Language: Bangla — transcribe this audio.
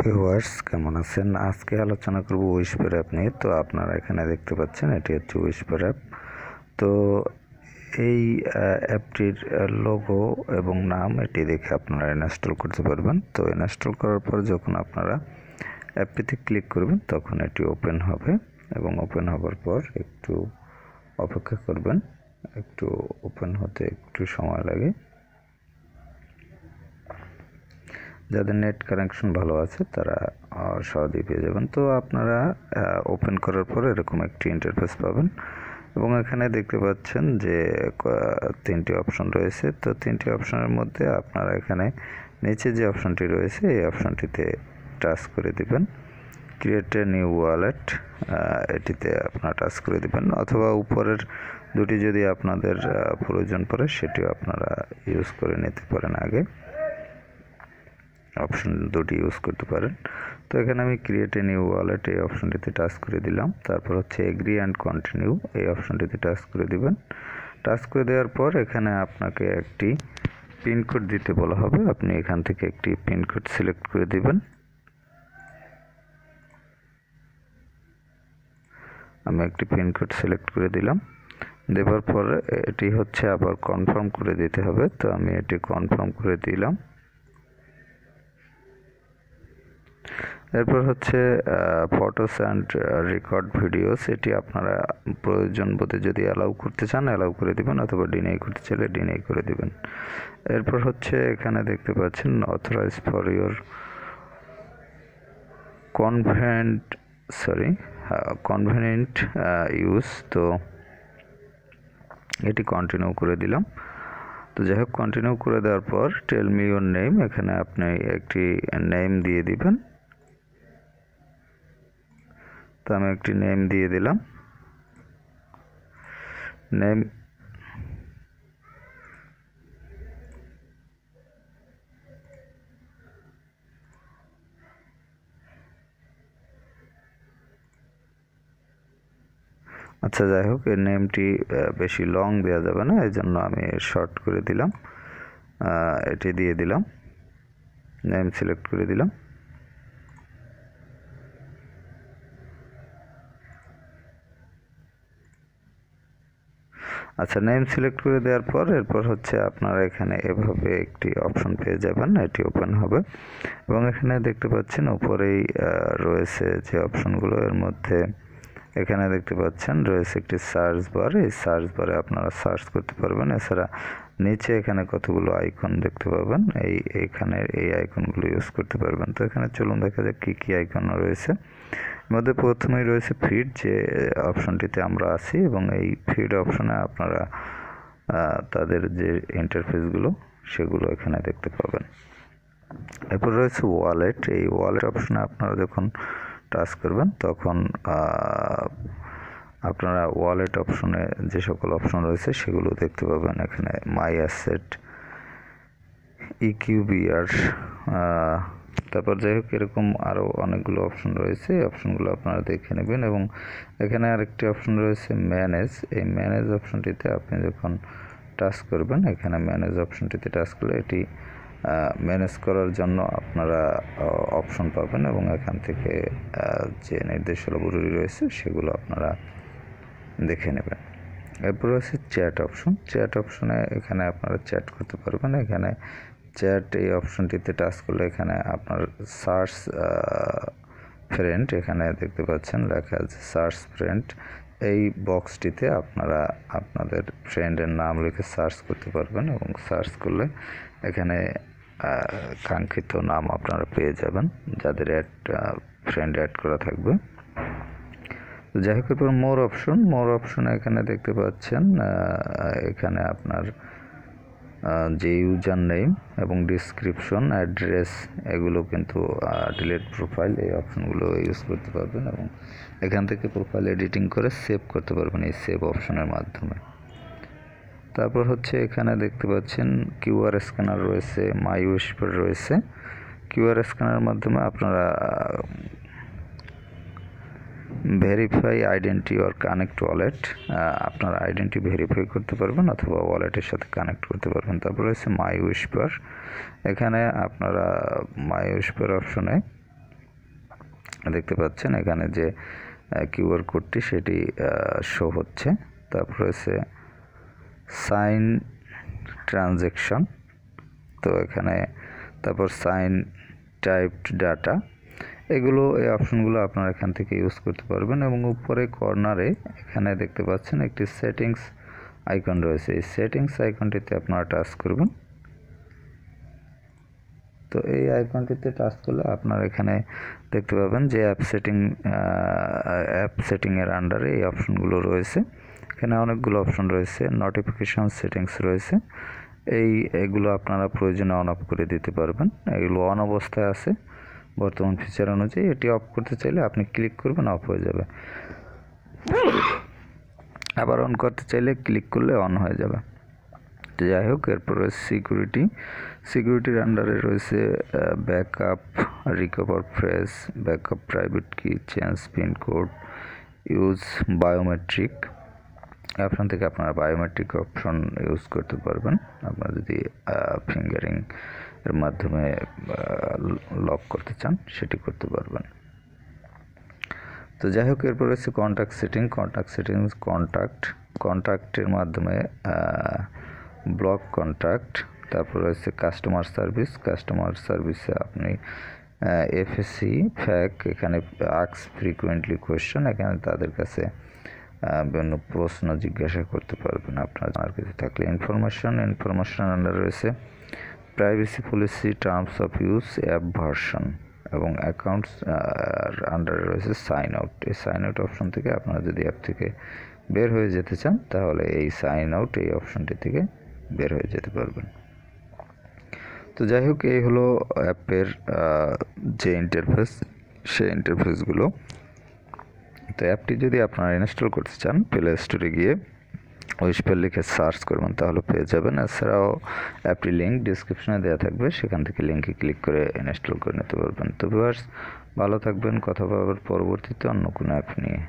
ভিউয়ার্স কেমন আছেন? আজকে আলোচনা করব উইশপার অ্যাপ নিয়ে। তো আপনারা এখানে দেখতে পাচ্ছেন এটি হচ্ছে উইশপার অ্যাপ। তো এই অ্যাপটির লোগো এবং নাম এটি দেখে আপনারা ইনস্টল করতে পারবেন। তো ইনস্টল করার পর যখন আপনারা অ্যাপটিতে ক্লিক করবেন তখন এটি ওপেন হবে এবং ওপেন হবার পর একটু অপেক্ষা করবেন। একটু ওপেন হতে একটু সময় লাগে। যাদের নেট কানেকশন ভালো আছে তারা সহজেই পেয়ে যাবেন। তো আপনারা ওপেন করার পর এরকম একটি ইন্টারফেস পাবেন এবং এখানে দেখতে পাচ্ছেন যে তিনটি অপশন রয়েছে। তো তিনটি অপশনের মধ্যে আপনারা এখানে নিচে যে অপশনটি রয়েছে এই অপশনটিতে টাচ করে দিবেন, ক্রিয়েট এ নিউ ওয়ালেট, এটিতে আপনারা টাচ করে দিবেন, অথবা উপরের দুটি যদি আপনাদের প্রয়োজন পড়ে সেটিও আপনারা ইউজ করে নিতে পারেন। আগে অপশন দুটি ইউজ করতে পারেন। তো এখানে আমি ক্রিয়েট এ নিউ ওয়ালেট এই অপশনটিতে টাচ করে দিলাম। তারপর হচ্ছে এগ্রি অ্যান্ড কন্টিনিউ এই অপশনটিতে টাচ করে দিবেন। টাচ করে দেওয়ার পর এখানে আপনাকে একটি পিনকোড দিতে বলা হবে। আপনি এখান থেকে একটি পিনকোড সিলেক্ট করে দিবেন। আমি একটি পিনকোড সিলেক্ট করে দিলাম। দেওয়ার পর এটি হচ্ছে আবার কনফার্ম করে দিতে হবে। তো আমি এটি কনফার্ম করে দিলাম। এরপর হচ্ছে ফটোস অ্যান্ড রেকর্ড ভিডিওস, এটি আপনারা প্রয়োজন বোধে যদি অ্যালাউ করতে চান অ্যালাউ করে দিবেন, অথবা ডিনাই করতে চাইলে ডিনাই করে দিবেন। এরপর হচ্ছে এখানে দেখতে পাচ্ছেন authorise for your convenient use. তো এটি কন্টিনিউ করে দিলাম। তো যাই হোক, কন্টিনিউ করে দেওয়ার পর টেল মি ইউর নেম, এখানে আপনি একটি নেম দিয়ে দিবেন। তো আমি একটি নেম দিয়ে দিলাম। নেম আচ্ছা, যাই হোক, এর নেমটি বেশি লং দেওয়া যাবে না, এই জন্য আমি শর্ট করে দিলাম। এটি দিয়ে দিলাম, নেম সিলেক্ট করে দিলাম। আচ্ছা, নেম সিলেক্ট করে দেওয়ার পর এরপর হচ্ছে আপনারা এখানে এভাবে একটি অপশন পেয়ে যাবেন, এটি ওপেন হবে এবং এখানে দেখতে পাচ্ছেন উপরেই রয়েছে যে অপশনগুলো, এর মধ্যে এখানে দেখতে পাচ্ছেন রয়েছে একটি সার্চ বার। এই সার্চ বারে আপনারা সার্চ করতে পারবেন। এছাড়া নিচে এখানে কতগুলো আইকন দেখতে পাবেন, এইখানে এই আইকনগুলো ইউজ করতে পারবেন। তো এখানে চলুন দেখা যাক কী কী আইকন রয়েছে। মধ্যে প্রথমেই রয়েছে ফিড, যে অপশনটিতে আমরা আছি, এবং এই ফিড অপশনে আপনারা তাদের যে ইন্টারফেসগুলো সেগুলো এখানে দেখতে পাবেন। এরপর রয়েছে ওয়ালেট। এই ওয়ালেট অপশনে আপনারা যখন টাচ করবেন তখন আপনারা ওয়ালেট অপশনে যে সকল অপশন রয়েছে সেগুলো দেখতে পাবেন। এখানে মাই অ্যাসেট, ইকিউবিআর, তারপর যাই হোক এরকম আরও অনেকগুলো অপশন রয়েছে। এই অপশনগুলো আপনারা দেখে নেবেন। এবং এখানে আরেকটি অপশন রয়েছে ম্যানেজ। এই ম্যানেজ অপশনটিতে আপনি যখন টাচ করবেন, এখানে ম্যানেজ অপশনটিতে টাচ করলে এটি ম্যানেজ করার জন্য আপনারা অপশন পাবেন এবং এখান থেকে যে নির্দেশাবলী রয়েছে সেগুলো আপনারা দেখে নেবেন। এরপর রয়েছে চ্যাট অপশন। চ্যাট অপশনে এখানে আপনারা চ্যাট করতে পারবেন। এখানে চ্যাট এই অপশনটিতে টাচ করলে এখানে আপনার সার্চ ফ্রেন্ড, এখানে দেখতে পাচ্ছেন লেখা আছে সার্চ ফ্রেন্ড। এই বক্সটিতে আপনারা আপনাদের ফ্রেন্ডের নাম লিখে সার্চ করতে পারবেন এবং সার্চ করলে এখানে কাঙ্ক্ষিত নাম আপনারা পেয়ে যাবেন যাদের ফ্রেন্ড অ্যাড করা থাকবে। যাই হোক, এরপর মোর অপশনে এখানে দেখতে পাচ্ছেন এখানে আপনার যে ইউজার নেম এবং ডিসক্রিপশন, অ্যাড্রেস, এগুলো কিন্তু ডিলিট প্রোফাইল, এই অপশনগুলো ইউজ করতে পারবেন এবং এখান থেকে প্রোফাইল এডিটিং করে সেভ করতে পারবেন এই সেভ অপশনের মাধ্যমে। তারপর হচ্ছে এখানে দেখতে পাচ্ছেন কিউআর স্ক্যানার রয়েছে, মাই উইশপার রয়েছে। কিউআর স্ক্যানারের মাধ্যমে আপনারা verify identity or connect wallet, আপনার আইডেন্টি ভেরিফাই করতে পারবেন অথবা ওয়ালেটের সাথে কানেক্ট করতে পারবেন। তারপর রয়েছে মাই উইশপার। এখানে আপনারা মাই উইশপার অপশনে দেখতে পাচ্ছেন এখানে যে কিউআর কোডটি সেটি শো হচ্ছে। তারপর রয়েছে সাইন ট্রানজ্যাকশন, তো এখানে তারপর সাইন টাইপড ডাটা, এগুলো এই অপশনগুলো আপনারা এখান থেকে ইউজ করতে পারবেন। এবং উপরে কর্নারে এখানে দেখতে পাচ্ছেন একটি সেটিংস আইকন রয়েছে, এই সেটিংস আইকনটিতে আপনারা টাচ করবেন। তো এই আইকনটিতে টাচ করলে আপনারা এখানে দেখতে পাবেন যে অ্যাপ সেটিংয়ের আন্ডারে এই অপশনগুলো রয়েছে। এখানে অনেকগুলো অপশন রয়েছে, নোটিফিকেশন সেটিংস রয়েছে, এগুলো আপনারা প্রয়োজনে অন অফ করে দিতে পারবেন। এগুলো অন অবস্থায় আছে বর্তমান ফিচার অনুযায়ী, এটি অফ করতে চাইলে আপনি ক্লিক করবেন, অফ হয়ে যাবে। আবার অন করতে চাইলে ক্লিক করলে অন হয়ে যাবে। তো যাই হোক, এরপর রয়েছে সিকিউরিটির আন্ডারে রয়েছে backup, recover phrase, backup private key, change pin code, use biometric. Option থেকে আপনারা বায়োমেট্রিক অপশন ইউজ করতে পারবেন, আপনারা যদি ফিঙ্গারিং এর মাধ্যমে লক করতে চান সেটি করতে পারবেন। তো যাই হোক, এরপর রয়েছে কন্ট্যাক্টের মাধ্যমে ব্লক কন্ট্যাক্ট। তারপর রয়েছে কাস্টমার সার্ভিসে আপনি এফএসি ফ্যাক, এখানে আস্ক ফ্রিকুয়েন্টলি কোয়েশ্চেন, এখানে তাদের কাছে বিভিন্ন প্রশ্ন জিজ্ঞাসা করতে পারবেন আপনার জানার কিছু থাকলে। ইনফরমেশন আন্ডার রয়েছে privacy policy, terms of use, app version এবং অ্যাকাউন্টস আন্ডারে রয়েছে সাইন আউট। এই সাইন আউট অপশন থেকে আপনারা যদি অ্যাপ থেকে বের হয়ে যেতে চান তাহলে এই সাইন আউট এই অপশনটি থেকে বের হয়ে যেতে পারবেন। তো যাই হোক, এই হলো অ্যাপের যে ইন্টারফেস, সেই ইন্টারফেসগুলো। তো অ্যাপটি যদি আপনারা ইনস্টল করতে চান, প্লে স্টোরে গিয়ে উইসপার লিখে সার্চ করবেন তাহলে পেয়ে যাবেন। এছাড়াও অ্যাপটি লিঙ্ক ডিসক্রিপশনে দেওয়া থাকবে, সেখান থেকে লিঙ্কে ক্লিক করে ইনস্টল করে নিতে পারবেন। তো ভিউয়ার্স, ভালো থাকবেন, কথা বলবার পরবর্তীতে অন্য কোনো অ্যাপ নিয়ে।